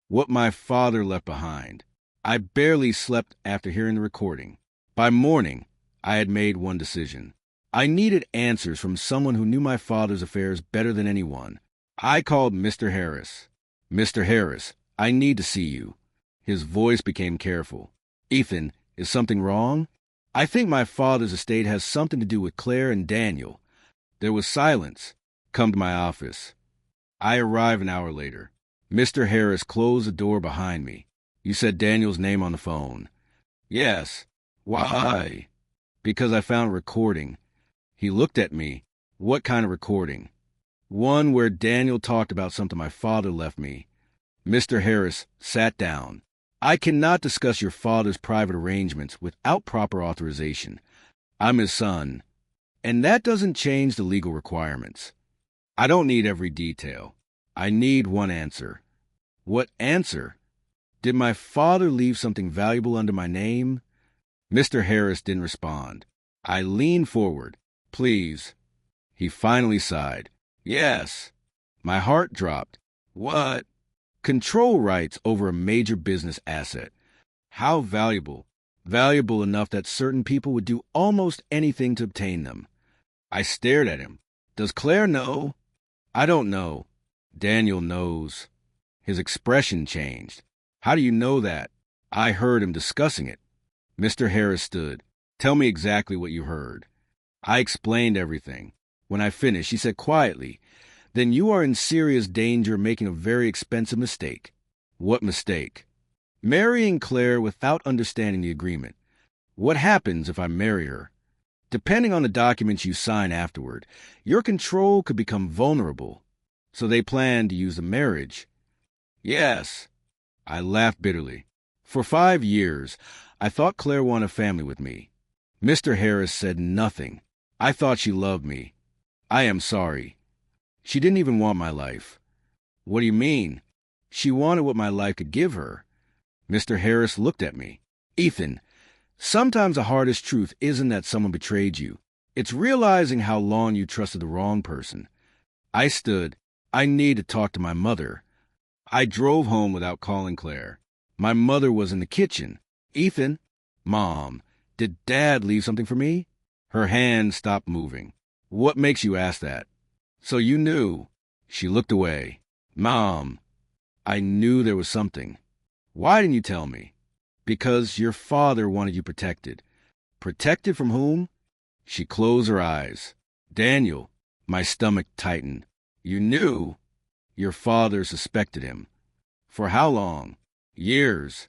What my father left behind. I barely slept after hearing the recording. By morning, I had made one decision. I needed answers from someone who knew my father's affairs better than anyone. I called Mr. Harris. Mr. Harris, I need to see you. His voice became careful. Ethan, is something wrong? I think my father's estate has something to do with Claire and Daniel. There was silence. Come to my office. I arrived an hour later. Mr. Harris closed the door behind me. You said Daniel's name on the phone. Yes. Why? Because I found a recording. He looked at me. What kind of recording? One where Daniel talked about something my father left me. Mr. Harris sat down. I cannot discuss your father's private arrangements without proper authorization. I'm his son, and that doesn't change the legal requirements. I don't need every detail. I need one answer. What answer? Did my father leave something valuable under my name? Mr. Harris didn't respond. I leaned forward. Please. He finally sighed. Yes. My heart dropped. What? Control rights over a major business asset. How valuable? Valuable enough that certain people would do almost anything to obtain them. I stared at him. Does Claire know? I don't know. Daniel knows. His expression changed. How do you know that? I heard him discussing it. Mr. Harris stood. Tell me exactly what you heard. I explained everything. When I finished, he said quietly, Then you are in serious danger of making a very expensive mistake. What mistake? Marrying Claire without understanding the agreement. What happens if I marry her? Depending on the documents you sign afterward, your control could become vulnerable. So they plan to use the marriage. Yes. I laughed bitterly. For 5 years, I thought Claire wanted a family with me. Mr. Harris said nothing. I thought she loved me. I am sorry. She didn't even want my life. What do you mean? She wanted what my life could give her. Mr. Harris looked at me. Ethan, sometimes the hardest truth isn't that someone betrayed you. It's realizing how long you trusted the wrong person. I stood. I need to talk to my mother. I drove home without calling Claire. My mother was in the kitchen. Ethan, Mom, did Dad leave something for me? Her hand stopped moving. What makes you ask that? So you knew. She looked away. Mom, I knew there was something. Why didn't you tell me? Because your father wanted you protected. Protected from whom? She closed her eyes. Daniel. My stomach tightened. You knew. Your father suspected him. For how long? Years.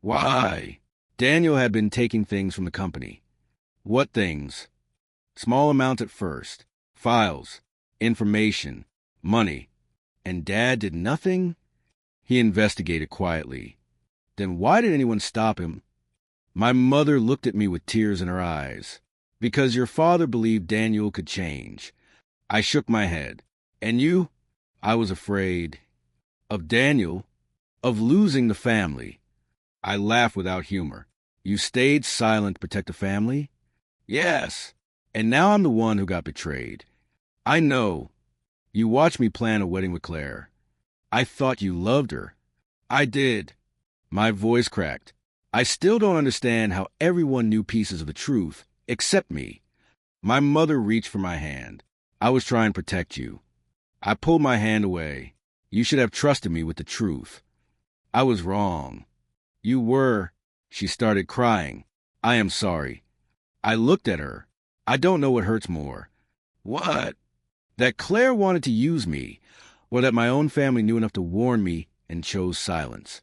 Why? Daniel had been taking things from the company. What things? Small amounts at first. Files, information, money. And Dad did nothing? He investigated quietly. Then why did anyone stop him? My mother looked at me with tears in her eyes. Because your father believed Daniel could change. I shook my head. And you? I was afraid. Of Daniel? Of losing the family. I laughed without humor. You stayed silent to protect the family? Yes. And now I'm the one who got betrayed. I know. You watched me plan a wedding with Claire. I thought you loved her. I did. My voice cracked. I still don't understand how everyone knew pieces of the truth, except me. My mother reached for my hand. I was trying to protect you. I pulled my hand away. You should have trusted me with the truth. I was wrong. You were. She started crying. I am sorry. I looked at her. I don't know what hurts more. What? That Claire wanted to use me, or that my own family knew enough to warn me and chose silence.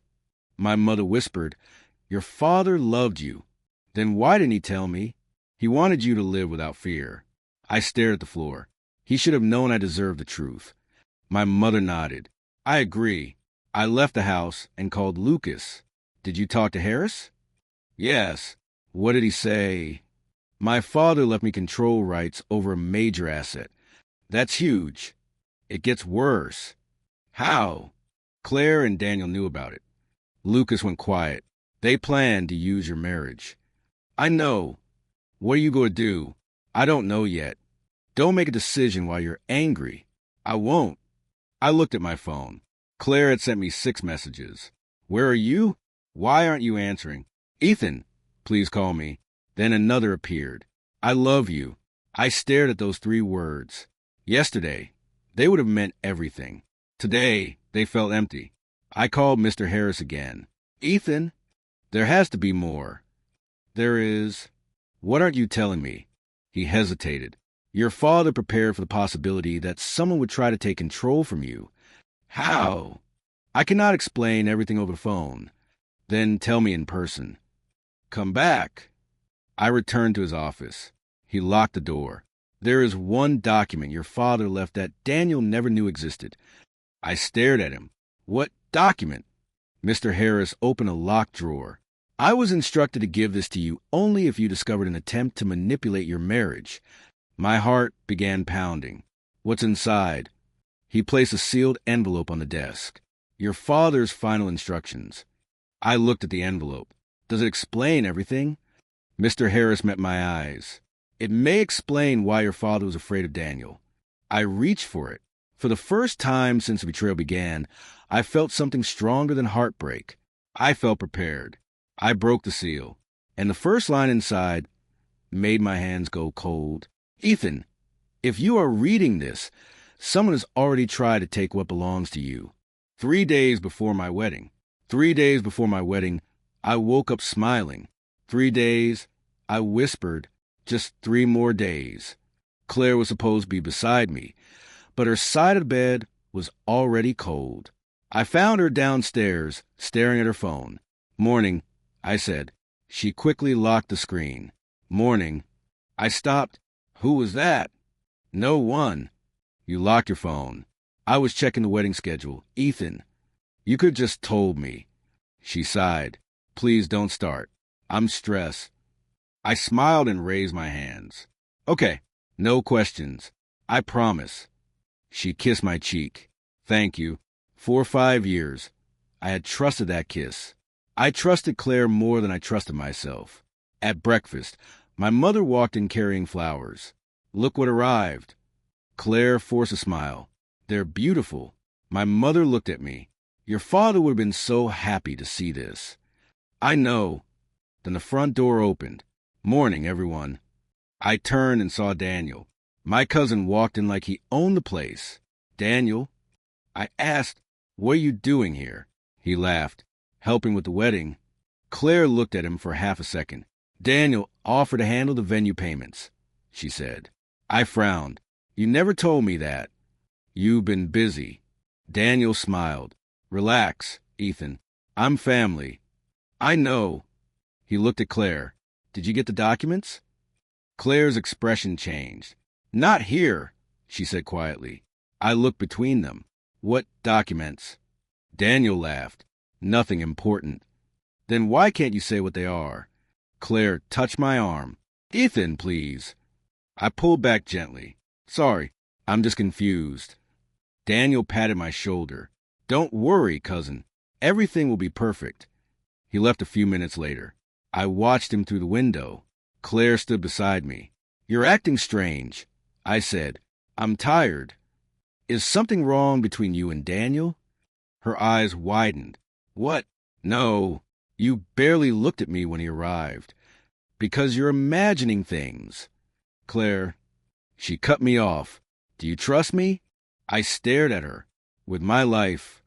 My mother whispered, Your father loved you. Then why didn't he tell me? He wanted you to live without fear. I stared at the floor. He should have known I deserved the truth. My mother nodded. I agree. I left the house and called Lucas. Did you talk to Harris? Yes. What did he say? My father left me control rights over a major asset. That's huge. It gets worse. How? Claire and Daniel knew about it. Lucas went quiet. They planned to use your marriage. I know. What are you going to do? I don't know yet. Don't make a decision while you're angry. I won't. I looked at my phone. Claire had sent me 6 messages. Where are you? Why aren't you answering? Ethan, please call me. Then another appeared. I love you. I stared at those 3 words. Yesterday, they would have meant everything. Today, they felt empty. I called Mr. Harris again. Ethan, there has to be more. There is. What aren't you telling me? He hesitated. Your father prepared for the possibility that someone would try to take control from you. How? I cannot explain everything over the phone. Then tell me in person. Come back. I returned to his office. He locked the door. There is one document your father left that Daniel never knew existed. I stared at him. What document? Mr. Harris opened a locked drawer. I was instructed to give this to you only if you discovered an attempt to manipulate your marriage. My heart began pounding. What's inside? He placed a sealed envelope on the desk. Your father's final instructions. I looked at the envelope. Does it explain everything? Mr. Harris met my eyes. It may explain why your father was afraid of Daniel. I reached for it. For the first time since the betrayal began, I felt something stronger than heartbreak. I felt prepared. I broke the seal, and the first line inside made my hands go cold. Ethan, if you are reading this, someone has already tried to take what belongs to you. 3 days before my wedding. 3 days before my wedding, I woke up smiling. 3 days, I whispered, just 3 more days. Claire was supposed to be beside me, but her side of the bed was already cold. I found her downstairs, staring at her phone. Morning, I said. She quickly locked the screen. Morning. I stopped. Who was that? No one. You locked your phone. I was checking the wedding schedule. Ethan, you could just told me. She sighed. Please don't start. I'm stressed. I smiled and raised my hands. Okay, no questions. I promise. She kissed my cheek. Thank you. For 5 years, I had trusted that kiss. I trusted Claire more than I trusted myself. At breakfast, my mother walked in carrying flowers. Look what arrived. Claire forced a smile. They're beautiful. My mother looked at me. Your father would have been so happy to see this. I know. Then the front door opened. Morning, everyone. I turned and saw Daniel. My cousin walked in like he owned the place. Daniel? I asked, what are you doing here? He laughed. Helping with the wedding. Claire looked at him for half a second. Daniel offered to handle the venue payments, she said. I frowned. You never told me that. You've been busy. Daniel smiled. Relax, Ethan. I'm family. I know. He looked at Claire. Did you get the documents? Claire's expression changed. Not here, she said quietly. I looked between them. What documents? Daniel laughed. Nothing important. Then why can't you say what they are? Claire touched my arm. Ethan, please. I pulled back gently. Sorry, I'm just confused. Daniel patted my shoulder. Don't worry, cousin. Everything will be perfect. He left a few minutes later. I watched him through the window. Claire stood beside me. You're acting strange, I said. I'm tired. Is something wrong between you and Daniel? Her eyes widened. What? No. You barely looked at me when he arrived. Because you're imagining things. Claire. She cut me off. Do you trust me? I stared at her. With my life.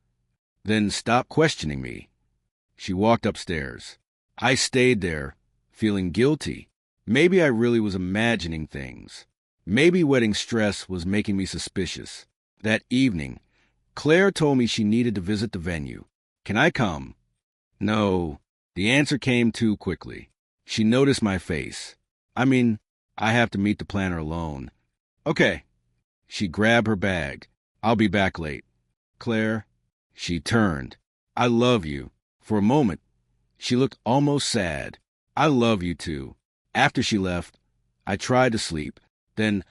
Then stop questioning me. She walked upstairs. I stayed there, feeling guilty. Maybe I really was imagining things. Maybe wedding stress was making me suspicious. That evening, Claire told me she needed to visit the venue. Can I come? No. The answer came too quickly. She noticed my face. I have to meet the planner alone. Okay. She grabbed her bag. I'll be back late. Claire. She turned. I love you. For a moment, she looked almost sad. I love you too. After she left, I tried to sleep. Then,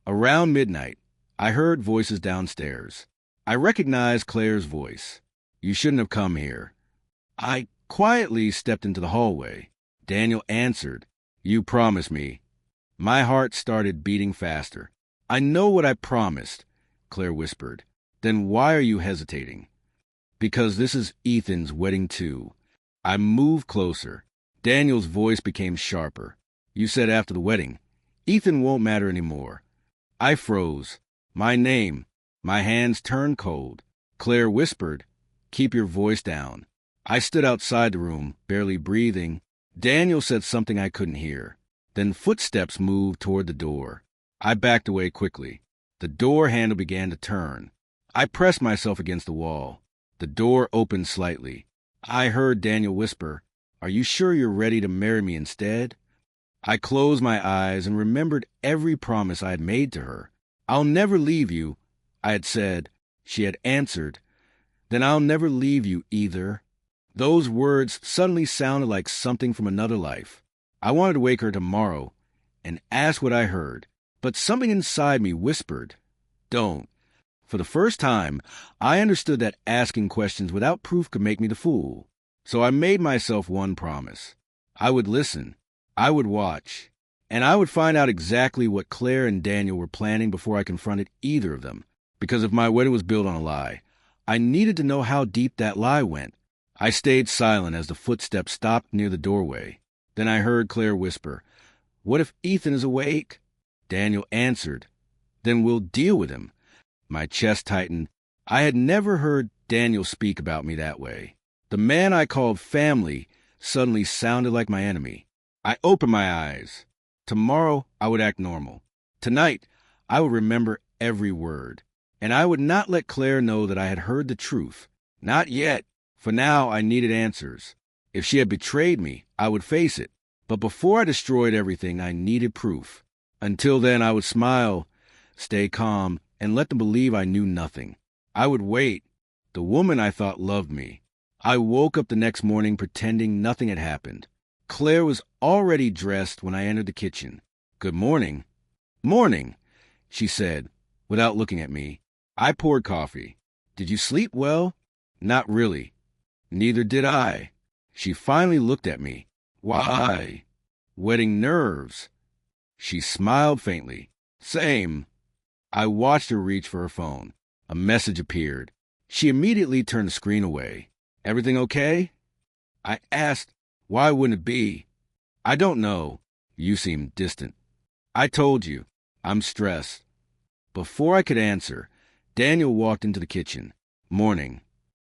around midnight, I heard voices downstairs. I recognized Claire's voice. You shouldn't have come here. I quietly stepped into the hallway. Daniel answered. You promised me. My heart started beating faster. I know what I promised, Claire whispered. Then why are you hesitating? Because this is Ethan's wedding too. I moved closer. Daniel's voice became sharper. You said after the wedding. Ethan won't matter anymore. I froze. My name. My hands turned cold. Claire whispered, "Keep your voice down." I stood outside the room, barely breathing. Daniel said something I couldn't hear. Then footsteps moved toward the door. I backed away quickly. The door handle began to turn. I pressed myself against the wall. The door opened slightly. I heard Daniel whisper, "Are you sure you're ready to marry me instead?" I closed my eyes and remembered every promise I had made to her. "I'll never leave you," I had said. She had answered, "Then I'll never leave you either." Those words suddenly sounded like something from another life. I wanted to wake her tomorrow and ask what I heard, but something inside me whispered, "Don't." For the first time, I understood that asking questions without proof could make me the fool. So I made myself one promise. I would listen. I would watch. And I would find out exactly what Claire and Daniel were planning before I confronted either of them. Because if my wedding was built on a lie, I needed to know how deep that lie went. I stayed silent as the footsteps stopped near the doorway. Then I heard Claire whisper, "What if Ethan is awake?" Daniel answered, "Then we'll deal with him." My chest tightened. I had never heard Daniel speak about me that way. The man I called family suddenly sounded like my enemy. I opened my eyes. Tomorrow I would act normal. Tonight I would remember every word. And I would not let Claire know that I had heard the truth. Not yet. For now I needed answers. If she had betrayed me, I would face it. But before I destroyed everything, I needed proof. Until then, I would smile, stay calm, and let them believe I knew nothing. I would wait. The woman I thought loved me. I woke up the next morning pretending nothing had happened. Claire was already dressed when I entered the kitchen. "Good morning." "Morning," she said, without looking at me. I poured coffee. "Did you sleep well?" "Not really." "Neither did I." She finally looked at me. "Why?" "Wedding nerves." She smiled faintly. "Same." I watched her reach for her phone. A message appeared. She immediately turned the screen away. "Everything okay?" I asked, "Why wouldn't it be?" "I don't know." "You seem distant." "I told you. I'm stressed." Before I could answer, Daniel walked into the kitchen. "Morning."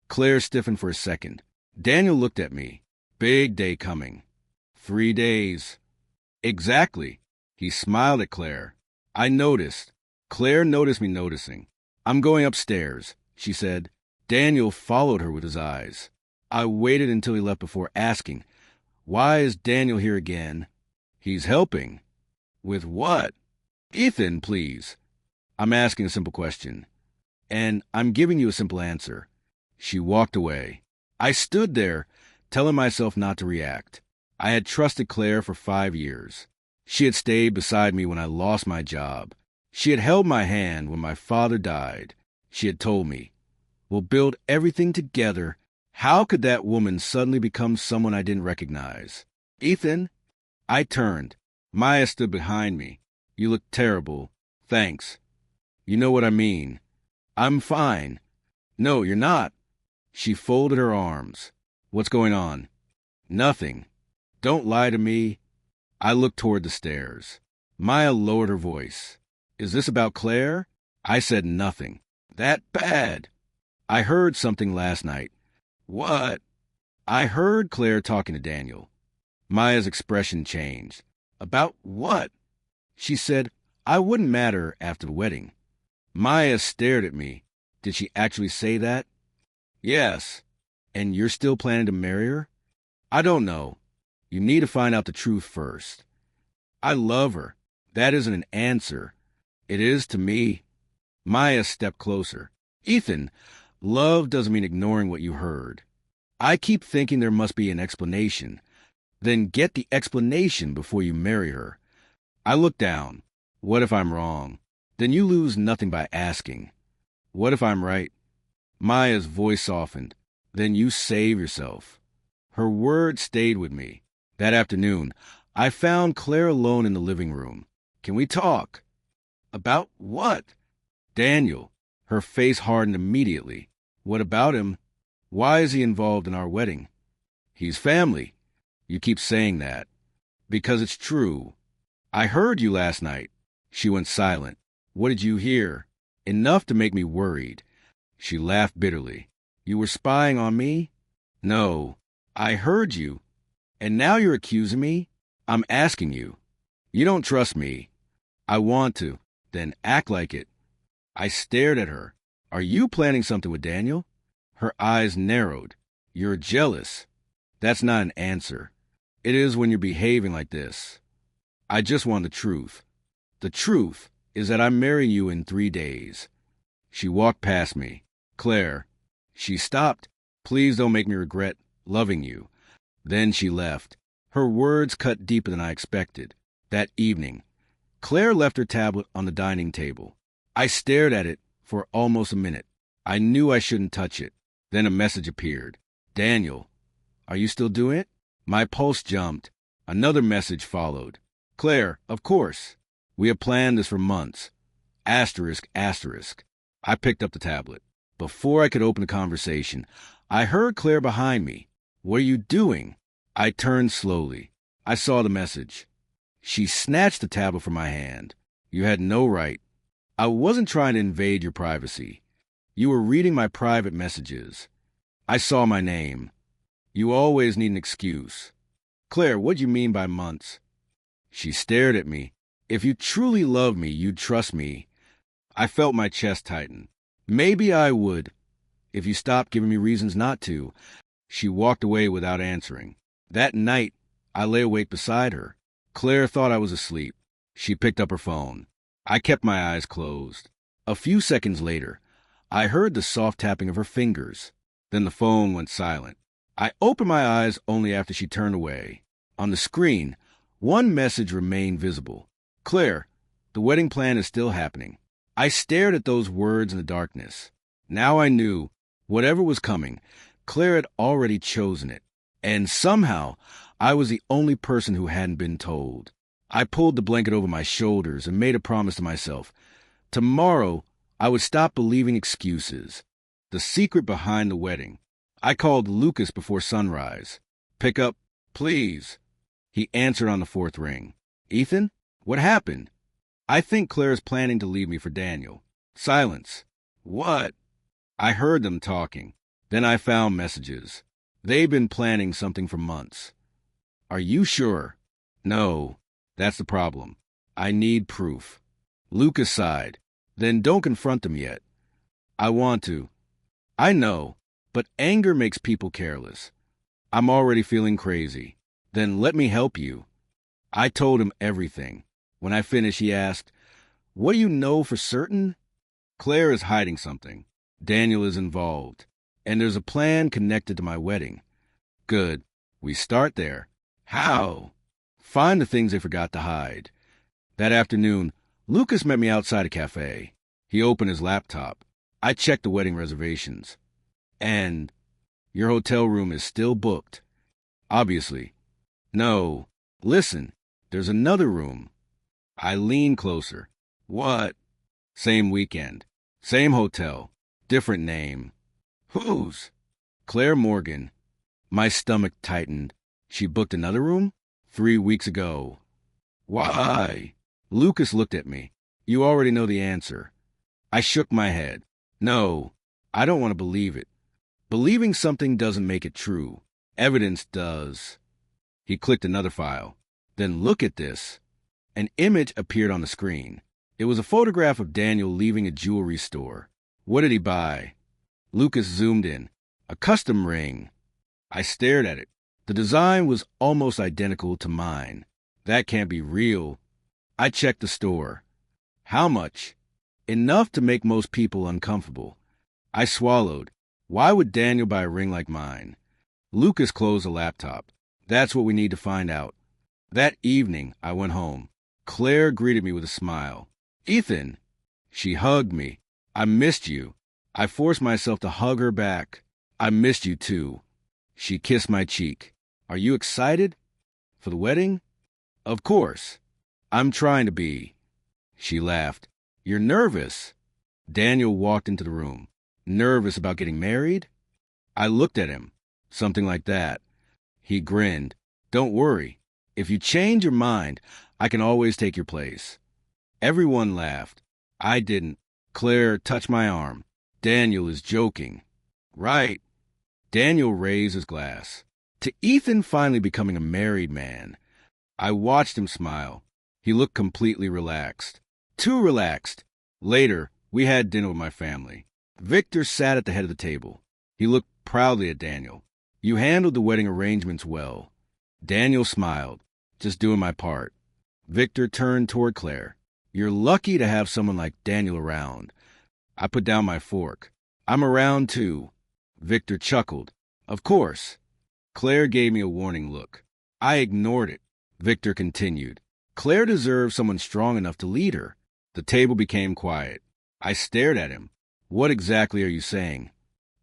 Claire stiffened for a second. Daniel looked at me. "Big day coming." 3 days. "Exactly." He smiled at Claire. I noticed. Claire noticed me noticing. "I'm going upstairs," she said. Daniel followed her with his eyes. I waited until he left before asking, "Why is Daniel here again?" "He's helping." "With what?" "Ethan, please." "I'm asking a simple question. And I'm giving you a simple answer." She walked away. I stood there, telling myself not to react. I had trusted Claire for 5 years. She had stayed beside me when I lost my job. She had held my hand when my father died. She had told me, "We'll build everything together." How could that woman suddenly become someone I didn't recognize? "Ethan?" I turned. Maya stood behind me. "You look terrible." "Thanks." "You know what I mean." "I'm fine." "No, you're not." She folded her arms. "What's going on?" "Nothing." "Don't lie to me." I looked toward the stairs. Maya lowered her voice. "Is this about Claire?" I said nothing. "That bad?" "I heard something last night." "What?" "I heard Claire talking to Daniel." Maya's expression changed. "About what?" She said, "I wouldn't matter after the wedding." Maya stared at me. "Did she actually say that?" "Yes." "And you're still planning to marry her?" "I don't know. You need to find out the truth first." "I love her." "That isn't an answer." "It is to me." Maya stepped closer. "Ethan, love doesn't mean ignoring what you heard. I keep thinking there must be an explanation. Then get the explanation before you marry her." I looked down. "What if I'm wrong?" "Then you lose nothing by asking." "What if I'm right?" Maya's voice softened. "Then you save yourself." Her words stayed with me. That afternoon, I found Claire alone in the living room. "Can we talk?" "About what?" "Daniel." Her face hardened immediately. "What about him?" Why is he involved in our wedding? He's family. You keep saying that. Because it's true. I heard you last night. She went silent. What did you hear? Enough to make me worried. She laughed bitterly. You were spying on me? No. I heard you. And now you're accusing me? I'm asking you. You don't trust me. I want to. Then act like it. I stared at her. Are you planning something with Daniel? Her eyes narrowed. You're jealous. That's not an answer. It is when you're behaving like this. I just want the truth. The truth is that I'm marrying you in 3 days. She walked past me. Claire. She stopped. Please don't make me regret loving you. Then she left. Her words cut deeper than I expected. That evening, Claire left her tablet on the dining table. I stared at it for almost a minute. I knew I shouldn't touch it. Then a message appeared. Daniel, are you still doing it? My pulse jumped. Another message followed. Claire, of course. We have planned this for months. Asterisk, asterisk. I picked up the tablet. Before I could open the conversation, I heard Claire behind me. What are you doing? I turned slowly. I saw the message. She snatched the tablet from my hand. You had no right. I wasn't trying to invade your privacy. You were reading my private messages. I saw my name. You always need an excuse. Claire, what do you mean by months? She stared at me. If you truly love me, you'd trust me. I felt my chest tighten. Maybe I would, if you stopped giving me reasons not to. She walked away without answering. That night, I lay awake beside her. Claire thought I was asleep. She picked up her phone. I kept my eyes closed. A few seconds later, I heard the soft tapping of her fingers. Then the phone went silent. I opened my eyes only after she turned away. On the screen, one message remained visible. Claire, the wedding plan is still happening. I stared at those words in the darkness. Now I knew, whatever was coming, Claire had already chosen it. And somehow, I was the only person who hadn't been told. I pulled the blanket over my shoulders and made a promise to myself. Tomorrow, I would stop believing excuses. The secret behind the wedding. I called Lucas before sunrise. Pick up, please. He answered on the 4th ring. Ethan, what happened? I think Claire's planning to leave me for Daniel. Silence. What? I heard them talking. Then I found messages. They've been planning something for months. Are you sure? No, that's the problem. I need proof. Lucas sighed. Then don't confront them yet. I want to. I know, but anger makes people careless. I'm already feeling crazy. Then let me help you. I told him everything. When I finished, he asked, what do you know for certain? Claire is hiding something. Daniel is involved. And there's a plan connected to my wedding. Good. We start there. How? Find the things they forgot to hide. That afternoon, Lucas met me outside a cafe. He opened his laptop. I checked the wedding reservations. And your hotel room is still booked. Obviously. No. Listen, there's another room. I leaned closer. What? Same weekend. Same hotel. Different name. Whose? Claire Morgan. My stomach tightened. She booked another room? 3 weeks ago. Why? Lucas looked at me. You already know the answer. I shook my head. No, I don't want to believe it. Believing something doesn't make it true. Evidence does. He clicked another file. Then look at this. An image appeared on the screen. It was a photograph of Daniel leaving a jewelry store. What did he buy? Lucas zoomed in. A custom ring. I stared at it. The design was almost identical to mine. That can't be real. I checked the store. How much? Enough to make most people uncomfortable. I swallowed. Why would Daniel buy a ring like mine? Lucas closed the laptop. That's what we need to find out. That evening, I went home. Claire greeted me with a smile. Ethan. She hugged me. I missed you. I forced myself to hug her back. I missed you too. She kissed my cheek. Are you excited? For the wedding? Of course. I'm trying to be. She laughed. You're nervous. Daniel walked into the room. Nervous about getting married? I looked at him. Something like that. He grinned. Don't worry. If you change your mind, I can always take your place. Everyone laughed. I didn't. Claire touched my arm. Daniel is joking. Right. Daniel raised his glass. To Ethan finally becoming a married man. I watched him smile. He looked completely relaxed. Too relaxed. Later, we had dinner with my family. Victor sat at the head of the table. He looked proudly at Daniel. You handled the wedding arrangements well. Daniel smiled. Just doing my part. Victor turned toward Claire. You're lucky to have someone like Daniel around. I put down my fork. I'm around too. Victor chuckled. Of course. Claire gave me a warning look. I ignored it. Victor continued. Claire deserves someone strong enough to lead her. The table became quiet. I stared at him. What exactly are you saying?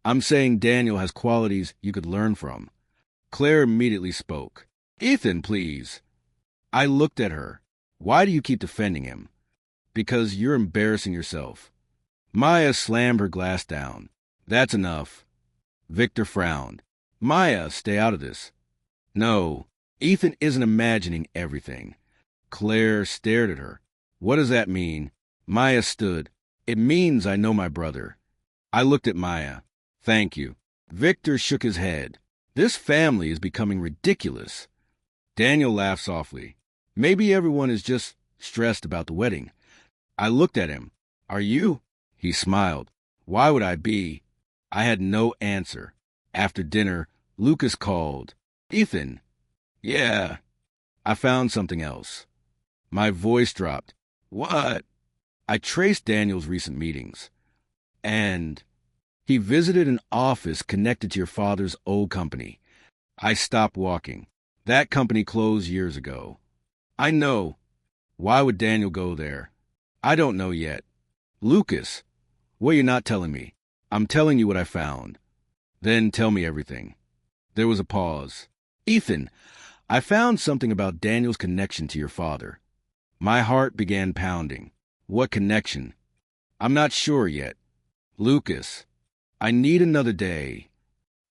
I'm saying Daniel has qualities you could learn from. Claire immediately spoke. Ethan, please. I looked at her. Why do you keep defending him? Because you're embarrassing yourself. Maya slammed her glass down. That's enough. Victor frowned. Maya, stay out of this. No, Ethan isn't imagining everything. Claire stared at her. What does that mean? Maya stood. It means I know my brother. I looked at Maya. Thank you. Victor shook his head. This family is becoming ridiculous. Daniel laughed softly. Maybe everyone is just stressed about the wedding. I looked at him. Are you? He smiled. Why would I be? I had no answer. After dinner, Lucas called. Ethan. Yeah. I found something else. My voice dropped. What? I traced Daniel's recent meetings. And he visited an office connected to your father's old company. I stopped walking. That company closed years ago. I know. Why would Daniel go there? I don't know yet. Lucas, what you're not telling me. I'm telling you what I found. Then tell me everything. There was a pause. Ethan, I found something about Daniel's connection to your father. My heart began pounding. What connection? I'm not sure yet. Lucas, I need another day.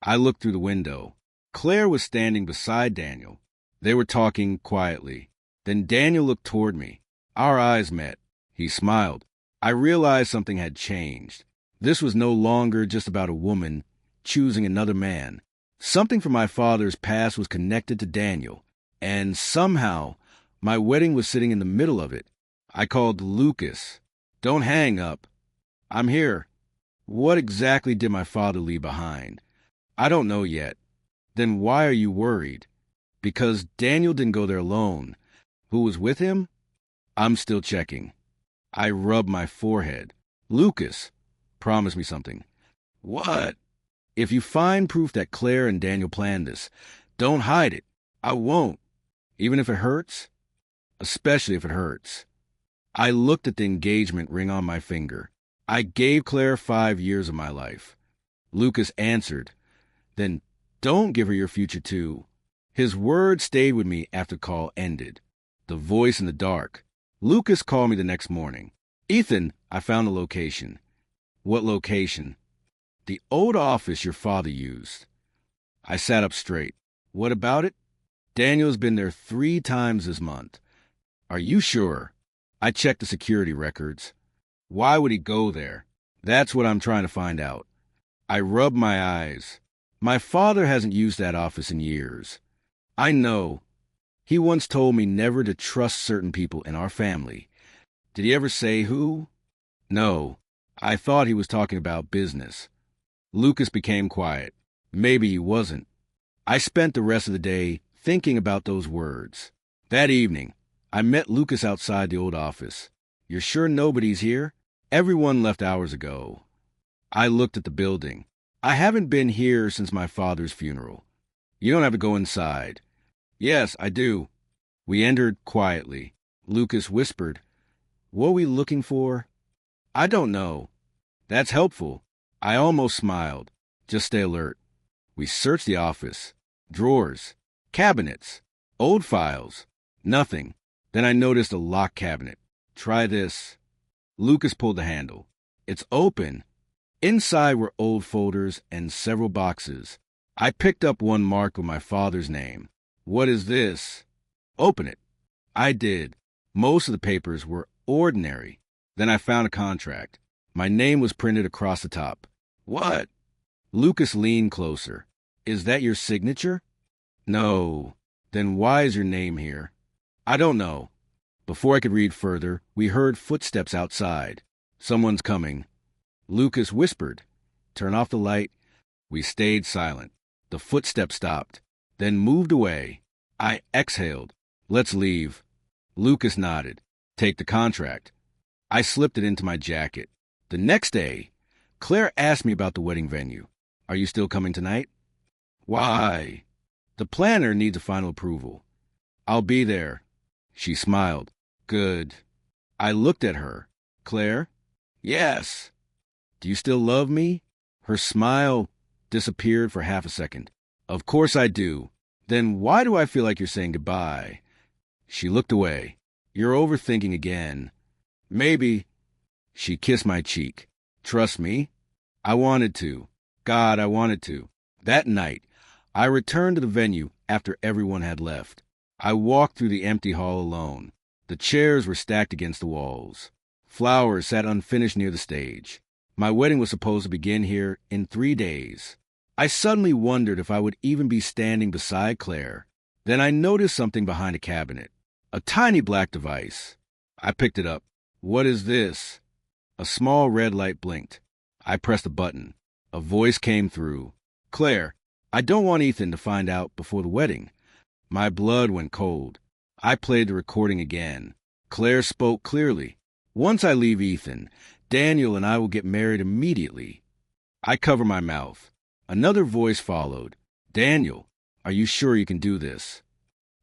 I looked through the window. Claire was standing beside Daniel. They were talking quietly. Then Daniel looked toward me. Our eyes met. He smiled. I realized something had changed. This was no longer just about a woman choosing another man. Something from my father's past was connected to Daniel, and somehow my wedding was sitting in the middle of it. I called Lucas. Don't hang up. I'm here. What exactly did my father leave behind? I don't know yet. Then why are you worried? Because Daniel didn't go there alone. Who was with him? I'm still checking. I rubbed my forehead. Lucas, promise me something. What? If you find proof that Claire and Daniel planned this, don't hide it. I won't. Even if it hurts? Especially if it hurts. I looked at the engagement ring on my finger. I gave Claire 5 years of my life. Lucas answered. Then don't give her your future too. His words stayed with me after the call ended. The voice in the dark. Lucas called me the next morning. Ethan, I found the location. What location? The old office your father used. I sat up straight. What about it? Daniel's been there 3 times this month. Are you sure? I checked the security records. Why would he go there? That's what I'm trying to find out. I rubbed my eyes. My father hasn't used that office in years. I know. He once told me never to trust certain people in our family. Did he ever say who? No. I thought he was talking about business. Lucas became quiet. Maybe he wasn't. I spent the rest of the day thinking about those words. That evening, I met Lucas outside the old office. You're sure nobody's here? Everyone left hours ago. I looked at the building. I haven't been here since my father's funeral. You don't have to go inside. Yes, I do. We entered quietly. Lucas whispered, What are we looking for? I don't know. That's helpful. I almost smiled. Just stay alert. We searched the office. Drawers. Cabinets. Old files. Nothing. Then I noticed a locked cabinet. Try this. Lucas pulled the handle. It's open. Inside were old folders and several boxes. I picked up one marked with my father's name. What is this? Open it. I did. Most of the papers were ordinary. Then I found a contract. My name was printed across the top. What? Lucas leaned closer. Is that your signature? No. Then why is your name here? I don't know. Before I could read further, we heard footsteps outside. Someone's coming. Lucas whispered, "Turn off the light." We stayed silent. The footsteps stopped, then moved away. I exhaled. Let's leave. Lucas nodded. Take the contract. I slipped it into my jacket. The next day, Claire asked me about the wedding venue. Are you still coming tonight? Why? The planner needs a final approval. I'll be there. She smiled. Good. I looked at her. Claire? Yes. Do you still love me? Her smile disappeared for half a second. Of course I do. Then why do I feel like you're saying goodbye? She looked away. You're overthinking again. Maybe. She kissed my cheek. Trust me. I wanted to. God, I wanted to. That night, I returned to the venue after everyone had left. I walked through the empty hall alone. The chairs were stacked against the walls. Flowers sat unfinished near the stage. My wedding was supposed to begin here in 3 days. I suddenly wondered if I would even be standing beside Claire. Then I noticed something behind a cabinet. A tiny black device. I picked it up. What is this? A small red light blinked. I pressed a button. A voice came through. Claire, I don't want Ethan to find out before the wedding. My blood went cold. I played the recording again. Claire spoke clearly. Once I leave Ethan, Daniel and I will get married immediately. I covered my mouth. Another voice followed. Daniel, are you sure you can do this?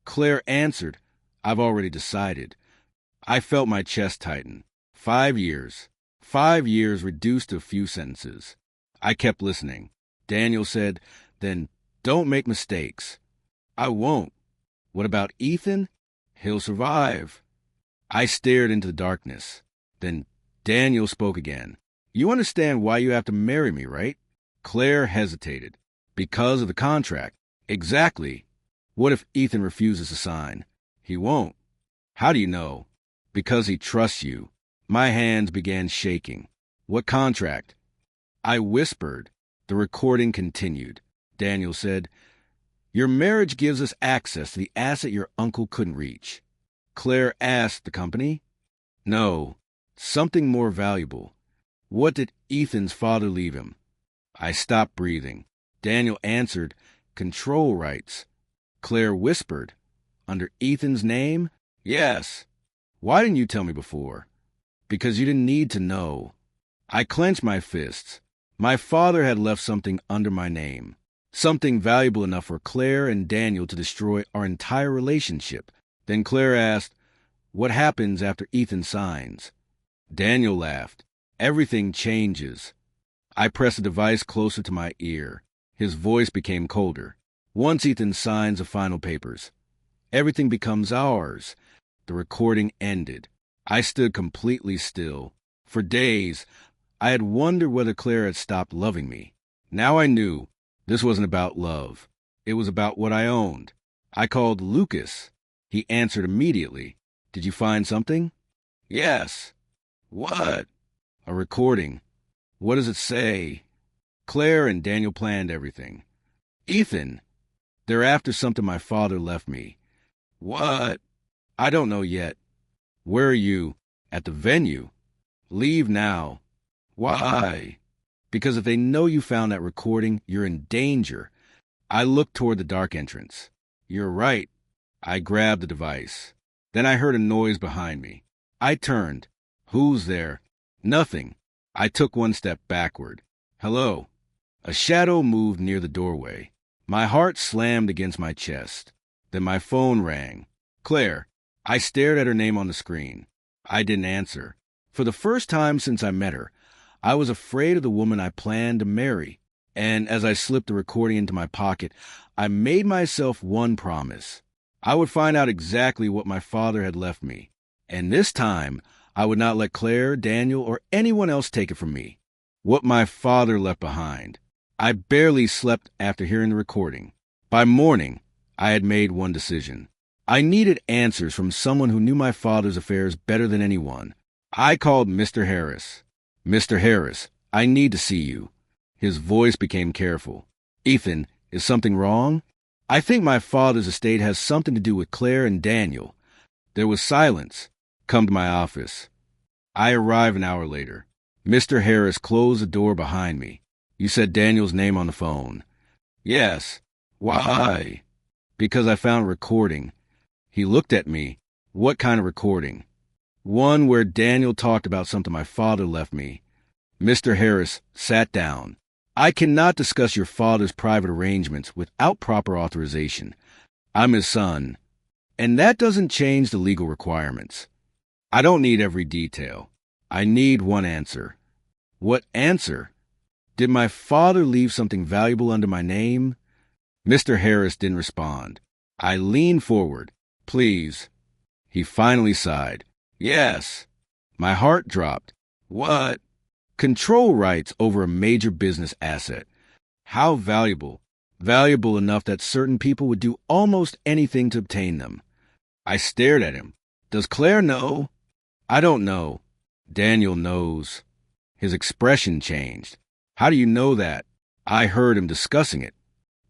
Claire answered, I've already decided. I felt my chest tighten. 5 years. 5 years reduced to a few sentences. I kept listening. Daniel said, then don't make mistakes. I won't. What about Ethan? He'll survive. I stared into the darkness. Then Daniel spoke again. You understand why you have to marry me, right? Claire hesitated. Because of the contract. Exactly. What if Ethan refuses to sign? He won't. How do you know? Because he trusts you. My hands began shaking. What contract? I whispered. The recording continued. Daniel said, your marriage gives us access to the asset your uncle couldn't reach. Claire asked the company. No, something more valuable. What did Ethan's father leave him? I stopped breathing. Daniel answered, control rights. Claire whispered, under Ethan's name? Yes. Why didn't you tell me before? Because you didn't need to know. I clenched my fists. My father had left something under my name. Something valuable enough for Claire and Daniel to destroy our entire relationship. Then Claire asked, what happens after Ethan signs? Daniel laughed. Everything changes. I pressed the device closer to my ear. His voice became colder. Once Ethan signs the final papers, everything becomes ours. The recording ended. I stood completely still. For days, I had wondered whether Claire had stopped loving me. Now I knew. This wasn't about love. It was about what I owned. I called Lucas. He answered immediately. Did you find something? Yes. What? A recording. What does it say? Claire and Daniel planned everything. Ethan. They're after something my father left me. What? I don't know yet. Where are you? At the venue. Leave now. Why? Because if they know you found that recording, you're in danger. I looked toward the dark entrance. You're right. I grabbed the device. Then I heard a noise behind me. I turned. Who's there? Nothing. I took one step backward. Hello. A shadow moved near the doorway. My heart slammed against my chest. Then my phone rang. Claire. I stared at her name on the screen. I didn't answer. For the first time since I met her, I was afraid of the woman I planned to marry. And as I slipped the recording into my pocket, I made myself one promise. I would find out exactly what my father had left me. And this time, I would not let Claire, Daniel, or anyone else take it from me. What my father left behind. I barely slept after hearing the recording. By morning, I had made one decision. I needed answers from someone who knew my father's affairs better than anyone. I called Mr. Harris. Mr. Harris, I need to see you. His voice became careful. Ethan, is something wrong? I think my father's estate has something to do with Claire and Daniel. There was silence. Come to my office. I arrived an hour later. Mr. Harris closed the door behind me. You said Daniel's name on the phone. Yes. Why? Because I found a recording. He looked at me. What kind of recording? One where Daniel talked about something my father left me. Mr. Harris sat down. I cannot discuss your father's private arrangements without proper authorization. I'm his son, and that doesn't change the legal requirements. I don't need every detail. I need one answer. What answer? Did my father leave something valuable under my name? Mr. Harris didn't respond. I leaned forward. Please. He finally sighed. Yes. My heart dropped. What? Control rights over a major business asset. How valuable? Valuable enough that certain people would do almost anything to obtain them. I stared at him. Does Claire know? I don't know. Daniel knows. His expression changed. How do you know that? I heard him discussing it.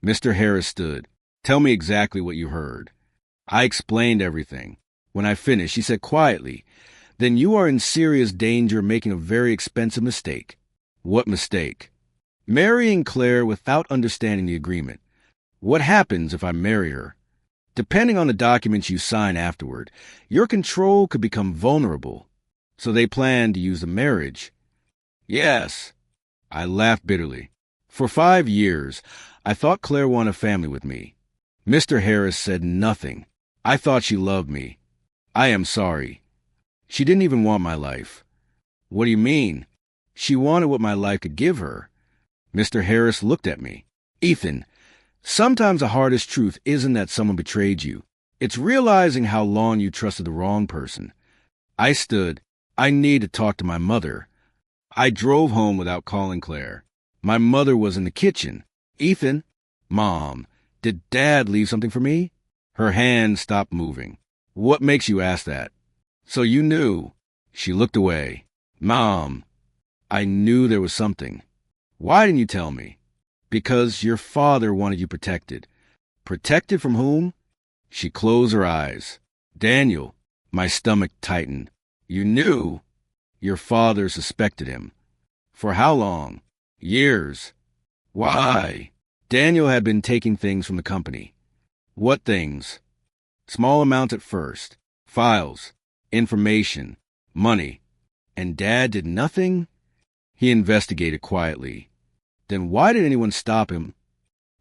Mr. Harris stood. Tell me exactly what you heard. I explained everything. When I finished, he said quietly, Then you are in serious danger of making a very expensive mistake. What mistake? Marrying Claire without understanding the agreement. What happens if I marry her? Depending on the documents you sign afterward, your control could become vulnerable. So they plan to use the marriage. Yes. I laughed bitterly. For 5 years, I thought Claire wanted a family with me. Mr. Harris said nothing. I thought she loved me. I am sorry. She didn't even want my life. What do you mean? She wanted what my life could give her. Mr. Harris looked at me. Ethan, sometimes the hardest truth isn't that someone betrayed you. It's realizing how long you trusted the wrong person. I stood. I need to talk to my mother. I drove home without calling Claire. My mother was in the kitchen. Ethan, Mom, did Dad leave something for me? Her hand stopped moving. What makes you ask that? So you knew. She looked away. Mom, I knew there was something. Why didn't you tell me? Because your father wanted you protected. Protected from whom? She closed her eyes. Daniel. My stomach tightened. You knew? Your father suspected him. For how long? Years. Why? Daniel had been taking things from the company. What things? Small amounts at first. Files, information, money. And Dad did nothing? He investigated quietly. Then why did anyone stop him?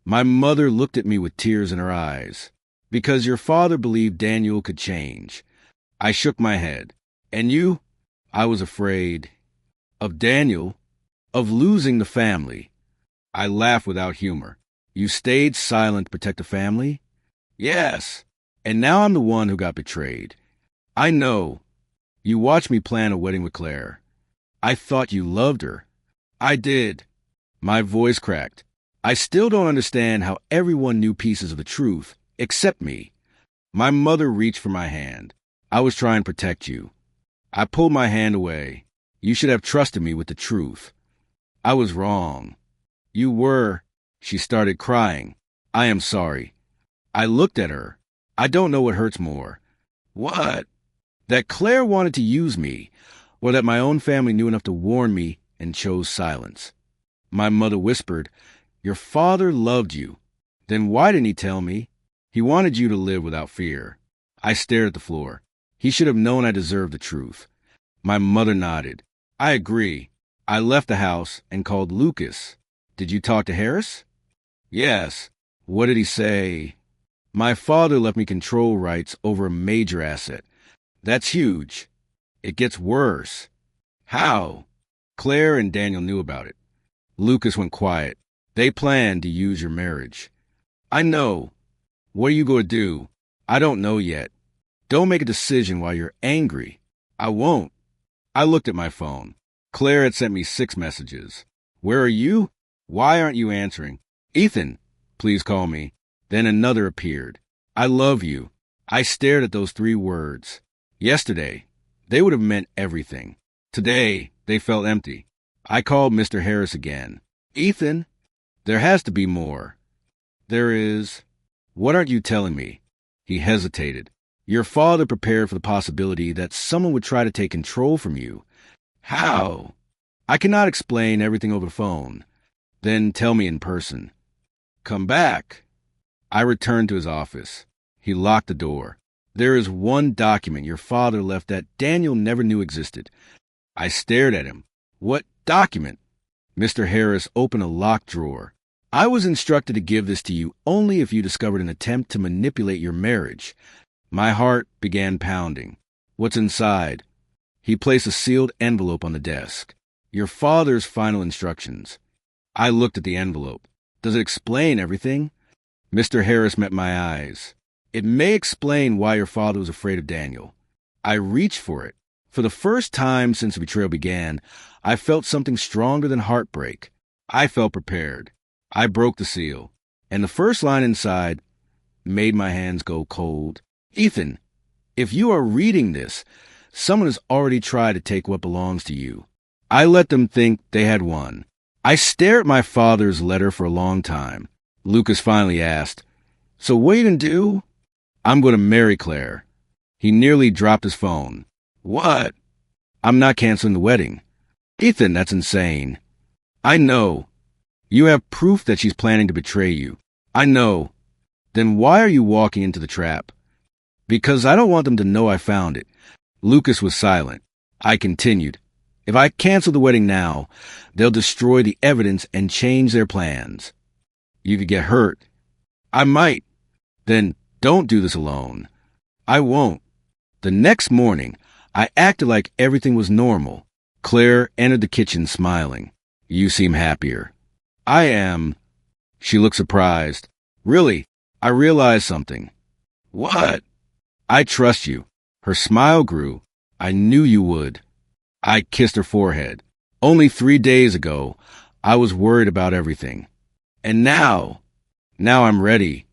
My mother looked at me with tears in her eyes. Because your father believed Daniel could change. I shook my head. And you? I was afraid. Of Daniel? Of losing the family. I laughed without humor. You stayed silent to protect the family? Yes. And now I'm the one who got betrayed. I know. You watched me plan a wedding with Claire. I thought you loved her. I did. My voice cracked. I still don't understand how everyone knew pieces of the truth, except me. My mother reached for my hand. I was trying to protect you. I pulled my hand away. You should have trusted me with the truth. I was wrong. You were. She started crying. I am sorry. I looked at her. I don't know what hurts more. What? That Claire wanted to use me, or that my own family knew enough to warn me and chose silence. My mother whispered, Your father loved you. Then why didn't he tell me? He wanted you to live without fear. I stared at the floor. He should have known I deserved the truth. My mother nodded. I agree. I left the house and called Lucas. Did you talk to Harris? Yes. What did he say? My father left me control rights over a major asset. That's huge. It gets worse. How? Claire and Daniel knew about it. Lucas went quiet. They planned to use your marriage. I know. What are you going to do? I don't know yet. Don't make a decision while you're angry. I won't. I looked at my phone. Claire had sent me 6 messages. Where are you? Why aren't you answering? Ethan, please call me. Then another appeared. I love you. I stared at those 3 words. Yesterday, they would have meant everything. Today, they felt empty. I called Mr. Harris again. Ethan, there has to be more. There is. What aren't you telling me? He hesitated. Your father prepared for the possibility that someone would try to take control from you. How? I cannot explain everything over the phone. Then tell me in person. Come back. I returned to his office. He locked the door. There is one document your father left that Daniel never knew existed. I stared at him. What document? Mr. Harris opened a locked drawer. I was instructed to give this to you only if you discovered an attempt to manipulate your marriage. My heart began pounding. What's inside? He placed a sealed envelope on the desk. Your father's final instructions. I looked at the envelope. Does it explain everything? Mr. Harris met my eyes. It may explain why your father was afraid of Daniel. I reached for it. For the first time since the betrayal began, I felt something stronger than heartbreak. I felt prepared. I broke the seal, and the first line inside made my hands go cold. Ethan, if you are reading this, someone has already tried to take what belongs to you. I let them think they had won. I stared at my father's letter for a long time. Lucas finally asked, So what are you going to do? I'm going to marry Claire. He nearly dropped his phone. What? I'm not canceling the wedding. Ethan, that's insane. I know. You have proof that she's planning to betray you. I know. Then why are you walking into the trap? Because I don't want them to know I found it. Lucas was silent. I continued. If I cancel the wedding now, they'll destroy the evidence and change their plans. You could get hurt. I might. Then don't do this alone. I won't. The next morning, I acted like everything was normal. Claire entered the kitchen smiling. You seem happier. I am. She looked surprised. Really, I realized something. What? I trust you. Her smile grew. I knew you would. I kissed her forehead. Only 3 days ago, I was worried about everything. And now I'm ready.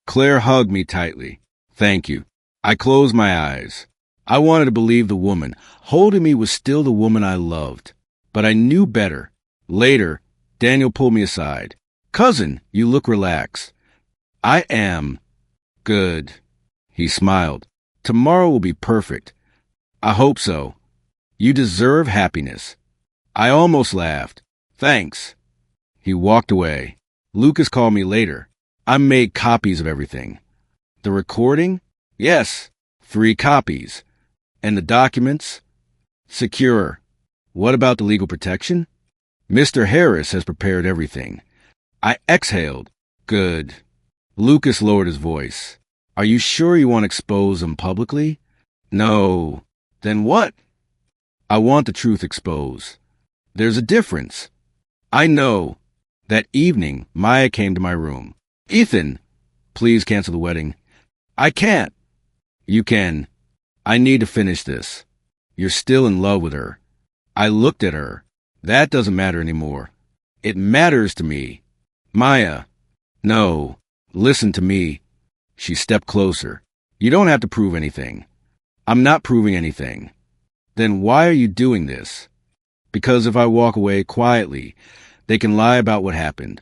Claire hugged me tightly. Thank you. I closed my eyes. I wanted to believe the woman holding me was still the woman I loved. But I knew better. Later, Daniel pulled me aside. Cousin, you look relaxed. I am. Good. He smiled. Tomorrow will be perfect. I hope so. You deserve happiness. I almost laughed. Thanks. He walked away. Lucas called me later. I made copies of everything. The recording? Yes, 3 copies. And the documents? Secure. What about the legal protection? Mr. Harris has prepared everything. I exhaled. Good. Lucas lowered his voice. Are you sure you want to expose them publicly? No. Then what? I want the truth exposed. There's a difference. I know. That evening, Maya came to my room. Ethan, please cancel the wedding. I can't. You can. I need to finish this. You're still in love with her. I looked at her. That doesn't matter anymore. It matters to me. Maya. No. Listen to me. She stepped closer. You don't have to prove anything. I'm not proving anything. Then why are you doing this? Because if I walk away quietly, they can lie about what happened.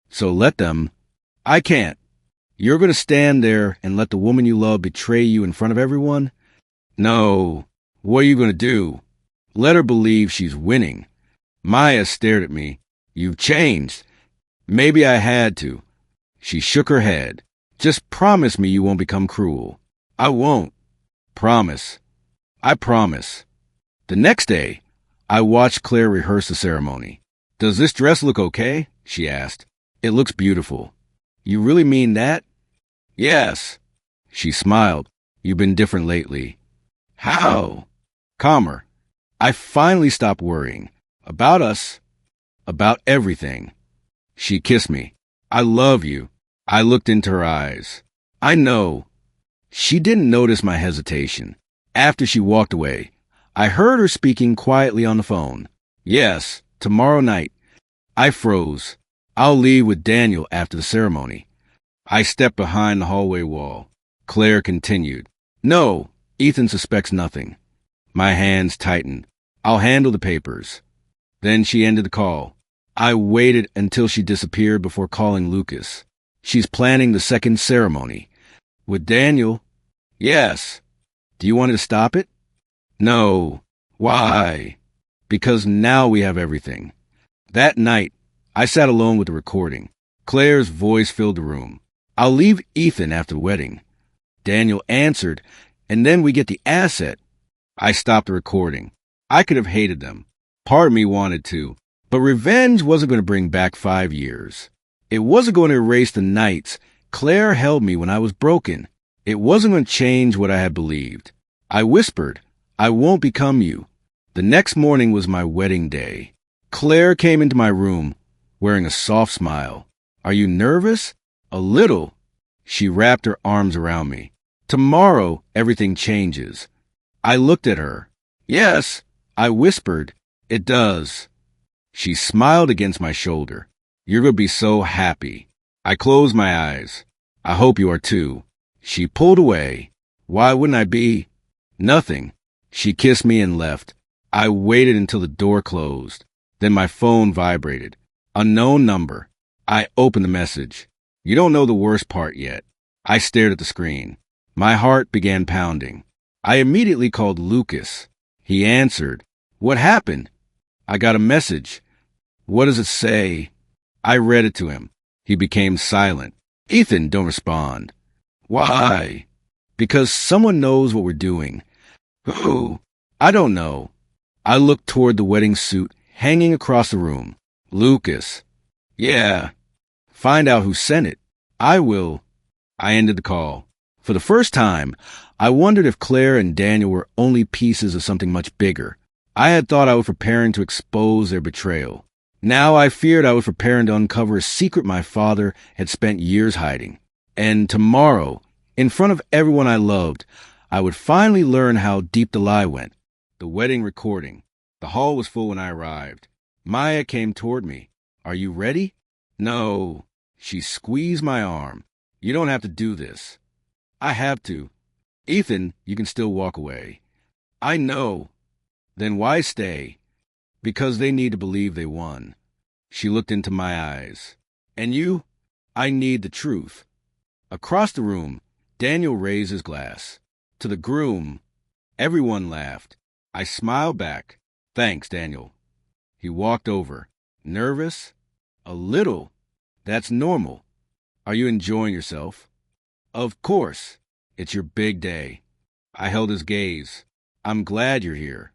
So let them. I can't. You're going to stand there and let the woman you love betray you in front of everyone? No. What are you going to do? Let her believe she's winning. Maya stared at me. You've changed. Maybe I had to. She shook her head. Just promise me you won't become cruel. I won't. Promise. I promise. The next day, I watched Claire rehearse the ceremony. Does this dress look okay? She asked. It looks beautiful. You really mean that? Yes. She smiled. You've been different lately. How? Calmer. I finally stopped worrying. About us. About everything. She kissed me. I love you. I looked into her eyes. I know. She didn't notice my hesitation. After she walked away, I heard her speaking quietly on the phone. Yes, tomorrow night. I froze. I'll leave with Daniel after the ceremony. I stepped behind the hallway wall. Claire continued. No, Ethan suspects nothing. My hands tightened. I'll handle the papers. Then she ended the call. I waited until she disappeared before calling Lucas. She's planning the second ceremony. With Daniel? Yes. Do you want to stop it? No. Why? Because now we have everything. That night, I sat alone with the recording. Claire's voice filled the room. I'll leave Ethan after the wedding. Daniel answered, and then we get the asset. I stopped the recording. I could have hated them. Part of me wanted to. But revenge wasn't going to bring back 5 years. It wasn't going to erase the nights Claire held me when I was broken. It wasn't going to change what I had believed. I whispered, I won't become you. The next morning was my wedding day. Claire came into my room, wearing a soft smile. Are you nervous? A little. She wrapped her arms around me. Tomorrow, everything changes. I looked at her. Yes, I whispered. It does. She smiled against my shoulder. You're going to be so happy. I closed my eyes. I hope you are too. She pulled away. Why wouldn't I be? Nothing. She kissed me and left. I waited until the door closed. Then my phone vibrated. Unknown number. I opened the message. You don't know the worst part yet. I stared at the screen. My heart began pounding. I immediately called Lucas. He answered. What happened? I got a message. What does it say? I read it to him. He became silent. Ethan, don't respond. Why? Because someone knows what we're doing. Who? I don't know. I looked toward the wedding suit hanging across the room. Lucas. Yeah. Find out who sent it. I will. I ended the call. For the first time, I wondered if Claire and Daniel were only pieces of something much bigger. I had thought I was preparing to expose their betrayal. Now I feared I was preparing to uncover a secret my father had spent years hiding. And tomorrow, in front of everyone I loved, I would finally learn how deep the lie went. The wedding recording. The hall was full when I arrived. Maya came toward me. Are you ready? No. She squeezed my arm. You don't have to do this. I have to. Ethan, you can still walk away. I know. Then why stay? Because they need to believe they won. She looked into my eyes. And you? I need the truth. Across the room, Daniel raised his glass. To the groom, everyone laughed. I smiled back. Thanks, Daniel. He walked over. Nervous? A little. That's normal. Are you enjoying yourself? Of course. It's your big day. I held his gaze. I'm glad you're here.